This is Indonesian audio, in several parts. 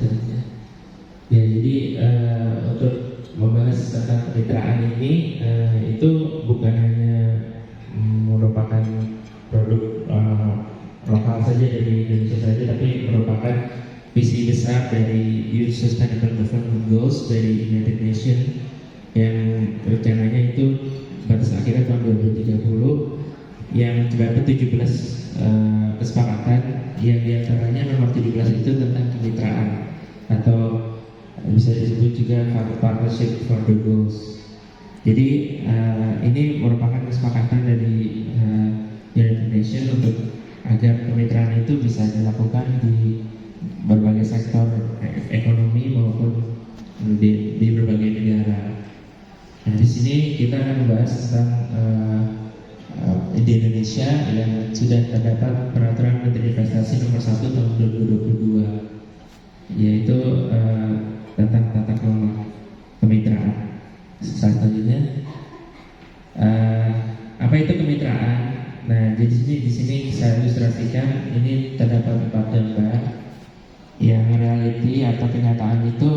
selanjutnya. Ya, jadi untuk membahas tentang kemitraan ini, itu bukan hanya merupakan produk lokal saja dari Indonesia saja, tapi merupakan visi besar dari UN Sustainable Development Goals dari United Nations yang rencananya itu batas akhirnya tahun 2030, yang terdapat 17 kesepakatan, yang diantaranya nomor 17 itu tentang kemitraan atau bisa disebut juga Partnership for the Goals. Jadi ini merupakan kesepakatan dari United Nations untuk agar kemitraan itu bisa dilakukan di berbagai sektor ekonomi maupun di berbagai negara. Nah, di sini kita akan membahas tentang di Indonesia yang sudah terdapat peraturan Menteri Investasi nomor 1 tahun 2022, yaitu tentang tata kelola kemitraan. Selanjutnya, apa itu kemitraan? Nah, jadi di sini saya ilustrasikan, ini terdapat 4 gambar. Yang reality atau kenyataan itu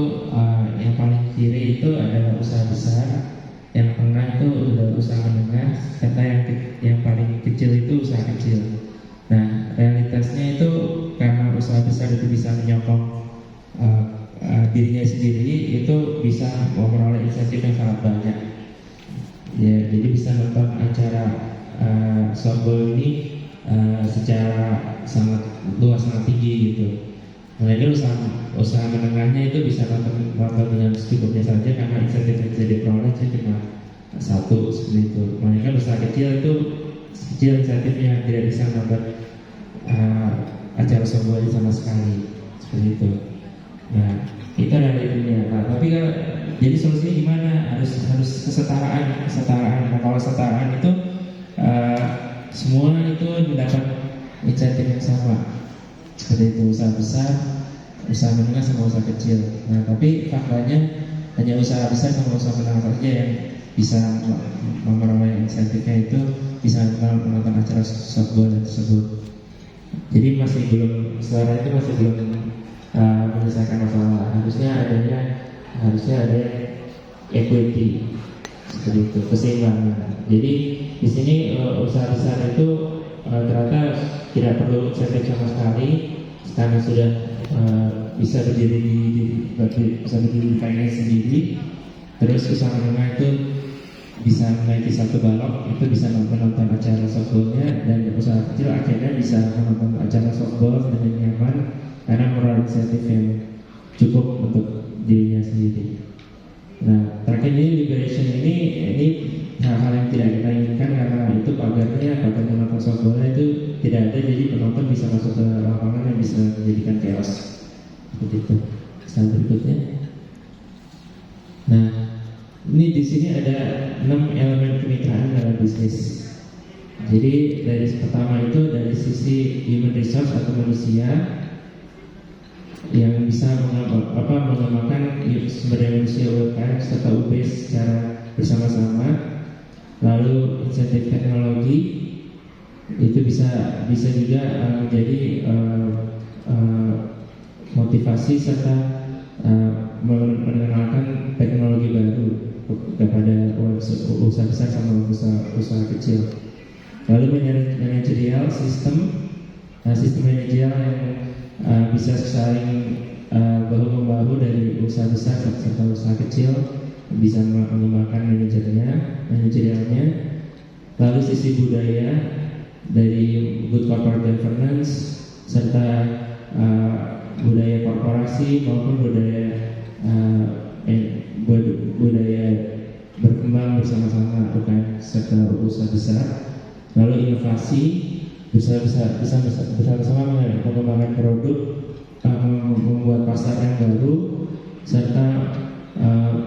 yang paling kiri itu adalah usaha besar, yang tengah itu udah usaha menengah, serta yang paling kecil itu usaha kecil. Nah, realitasnya itu karena usaha besar itu bisa menyokong dirinya sendiri, itu bisa memperoleh insentif yang sangat banyak. Ya, jadi bisa nonton acara softball ini secara sangat luas, sangat tinggi gitu. Nah, ini usaha menengahnya itu bisa nonton dengan secukupnya saja karena insentif yang bisa diperoleh cuma 1 seperti itu. Mereka usaha kecil itu kecil insentifnya, tidak bisa nonton acara softball sama sekali seperti itu. Nah, itu realitinya. Nah, tapi jadi solusinya gimana? Harus kesetaraan. Nah, kalau kesetaraan itu semua itu mendapat insentif yang sama. Seperti itu, usaha besar, usaha menengah sama usaha kecil. Nah, tapi faktanya hanya usaha besar sama usaha menengah saja yang bisa memperoleh insentifnya, itu bisa menonton acara softball tersebut. Jadi masih belum, suara itu masih belum menyelesaikan masalah. Harusnya ada equity, seperti itu, keseimbangan. Jadi di sini usaha besar itu ternyata tidak perlu insentif sama sekali karena sudah bisa berdiri di kayanya sendiri. Terus usaha menengah itu bisa menaiki 1 balok, itu bisa nonton acara softballnya, dan usaha kecil akhirnya bisa menonton acara softball dengan nyaman karena memperoleh insentif yang cukup untuk dirinya sendiri. Nah, terakhir ini liberation ini hal-hal yang tidak kita inginkan, karena itu pagar menonton softballnya itu tidak ada, jadi penonton bisa masuk ke lapangan yang bisa menjadikan chaos. Begitu. Slide berikutnya. Nah, ini di sini ada 6 elemen kemitraan dalam bisnis. Jadi dari pertama itu dari sisi human resource atau manusia yang bisa mengembangkan sumber daya manusia UMKM serta UB secara bersama-sama. Lalu insentif teknologi itu bisa juga menjadi motivasi serta mengenalkan teknologi baru kepada usaha besar sama usaha kecil. Lalu manajerial sistem manajerial yang bisa saling bahu membahu dari usaha besar serta usaha kecil, bisa mengembangkan manajerialnya. Lalu sisi budaya dari good corporate governance serta budaya korporasi maupun budaya berkembang bersama-sama bukan serta usaha besar. Lalu inovasi bisa bersama-sama mengembangkan produk, membuat pasar yang baru, serta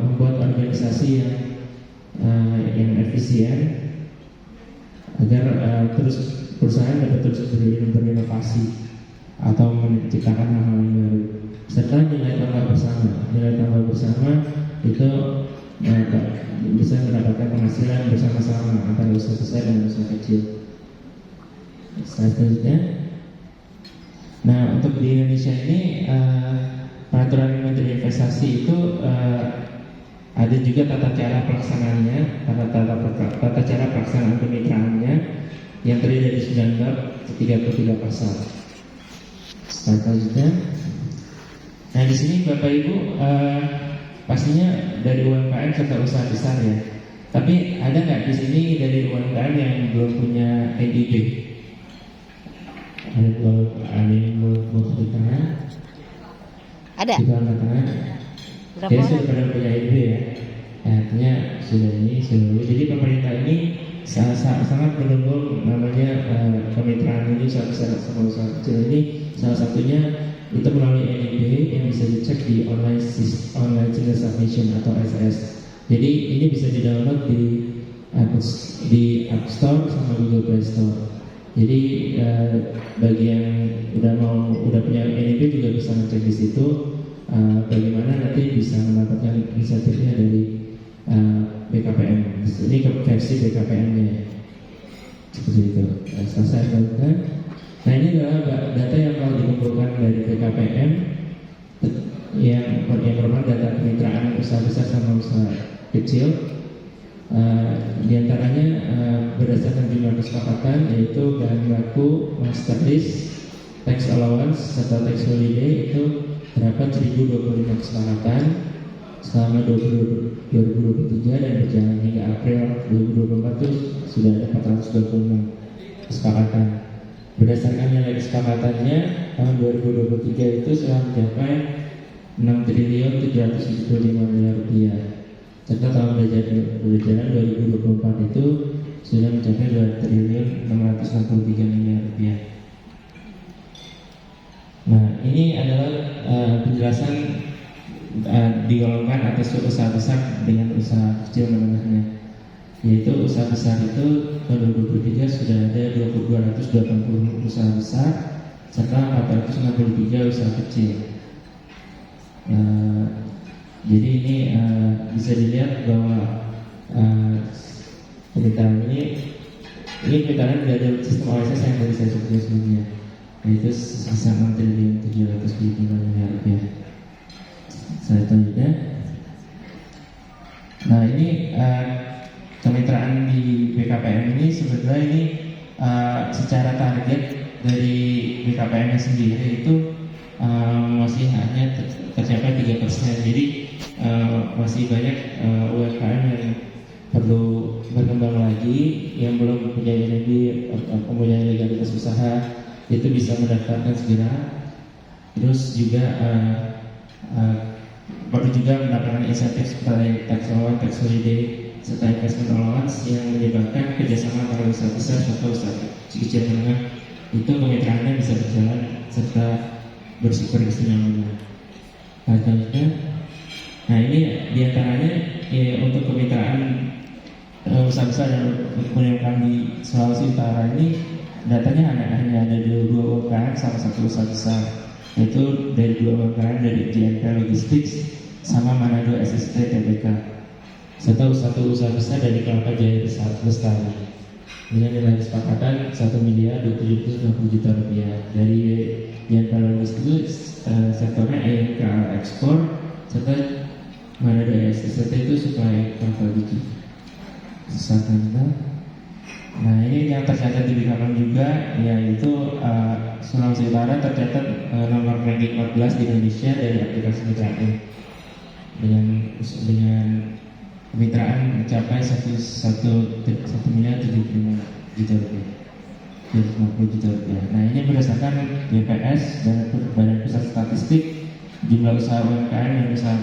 membuat organisasi yang efisien agar terus perusahaan dapat terus berinovasi atau menciptakan hal-hal yang baru. Serta nilai tambah bersama itu bisa mendapatkan penghasilan bersama-sama antara usaha besar dan usaha kecil. Selanjutnya, nah untuk di Indonesia ini peraturan peraturan Menteri Investasi itu ada juga tata cara pelaksanaannya, tata cara pelaksanaan kemitraannya yang terdiri dari 9 bab 33 pasal. Selanjutnya, nah di sini Bapak Ibu pastinya dari UMKM serta usaha besar ya. Tapi ada nggak di sini dari UMKM yang belum punya NIB? Ada yang mau di tengah? Ada. Di tengah. Dia sudah pada punya NIB ya. Artinya sudah jadi pemerintah ini sangat mendukung namanya kemitraan ini sama usaha kecil ini. Salah satunya itu melalui NIB yang bisa dicek di online single submission atau SS. Jadi ini bisa di-download di App Store sama Google Play Store. Jadi bagi yang udah punya NIB juga bisa ngecek di situ bagaimana nanti bisa mendapatkan insentifnya dari BKPM. Ini versi BKPM-nya seperti itu. Selesai teman-teman. Nah ini adalah data yang telah dikumpulkan dari BKPM yang merupakan data kemitraan usaha besar sama usaha kecil. Di antaranya berdasarkan jumlah kesepakatan yaitu bahan baku, master list, tax allowance serta tax holiday itu terdapat 1025 kesepakatan selama 2023 dan berjalan hingga April 2024 itu sudah ada 426 kesepakatan. Berdasarkan nilai kesepakatannya tahun 2023 itu sudah mencapai 6 triliun 775 miliar rupiah. Serta tahun berjalan 2024 itu sudah mencapai 2 triliun 663 miliar rupiah. Nah ini adalah penjelasan digolongkan atas usaha besar dengan usaha kecil menengahnya. Yaitu usaha besar itu tahun 2023 sudah ada 280 usaha besar serta 463 usaha kecil. Jadi ini bisa dilihat bahwa pemerintahan ini pemerintahan dari sistem OSS yang tadi saya sebutkan sebelumnya, yaitu sebesar 6 triliun 775 miliar rupiah. Saya selanjutnya, nah ini kemitraan di BKPM ini sebetulnya ini secara target dari BKPM sendiri itu masih hanya tercapai 3%. Jadi masih banyak UMKM yang perlu berkembang lagi, yang belum mempunyai mempunyai legalitas usaha itu bisa mendaftarkan segera. Terus juga perlu juga mendapatkan insentif seperti tax allowance, tax holiday, serta investment allowance yang menyebabkan kerjasama antara usaha besar serta usaha kecil menengah itu kemitraannya bisa berjalan serta berkesinambungan. Nah ini diantaranya untuk kemitraan usaha besar yang UMKM di Sulawesi Utara ini datanya hanya ada 2 UMKM sama 1 usaha besar, yaitu dari 2 UMKM dari JNP Logistics sama Manado SST Tbk, serta 1 usaha besar dari Kelapa Jaya Lestari dengan nilai kesepakatan 1.750 juta rupiah. Dari JNP Logistics sektornya IMK ekspor serta Manado SST itu supply kapal biji. Nah ini yang tercatat di BKPM juga, yaitu Sulawesi Utara tercatat nomor ranking 14 di Indonesia dari aplikasi mitra dengan kemitraan mencapai 1.75 juta rupiah, 250 juta rupiah. Nah ini berdasarkan BPS dan Badan Pusat Statistik, jumlah usaha UMKM yang usaha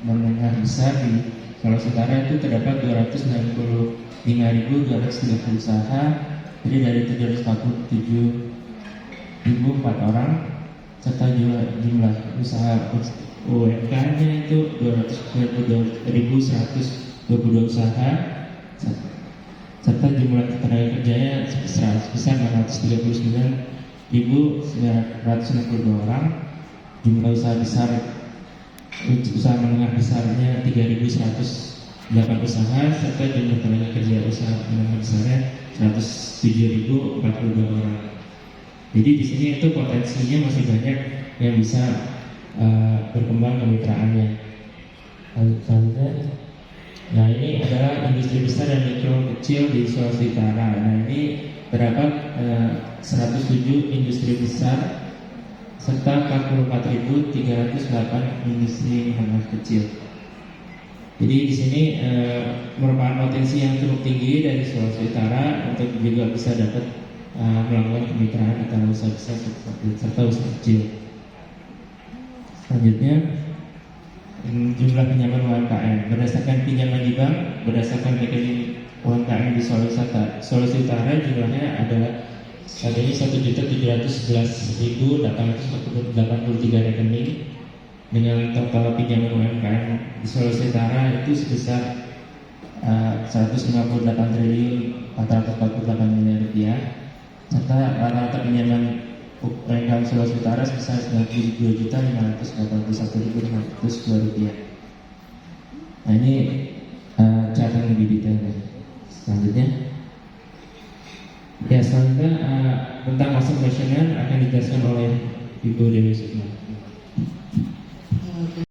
menengah besar di Sulawesi Utara itu terdapat 295.230 usaha, jadi dari 747.004 orang, serta jumlah usaha UMKM-nya itu 292.122 usaha, serta jumlah tenaga kerjanya sebesar 639.962 orang. Jumlah usaha besar, usaha menengah besarnya 3.108 usaha, serta jumlah tenaga kerja usaha menengah besarnya 107.042 orang. Jadi di sini itu potensinya masih banyak yang bisa berkembang kemitraannya. Selanjutnya, nah ini adalah industri besar dan mikro kecil di Sulawesi Utara. Nah ini terdapat 107 industri besar serta 44.308 industri menengah kecil. Jadi di sini merupakan potensi yang cukup tinggi dari Sulawesi Utara untuk juga bisa dapat melakukan kemitraan antara usaha besar serta usaha kecil. Selanjutnya, jumlah pinjaman UMKM berdasarkan pinjaman di bank, berdasarkan rekening UMKM di Sulawesi Utara jumlahnya adalah saat ini 1.711.883 rekening dengan total pinjaman UMKM di Sulawesi Utara itu sebesar 158.448 miliar rupiah, serta rata-rata pinjaman UMKM Sulawesi Utara sebesar 92.581.502 rupiah. Nah ini catatan lebih detailnya. Selanjutnya, selanjutnya tentang masuk kuesioner akan dijelaskan oleh Ibu Dewi Sukma.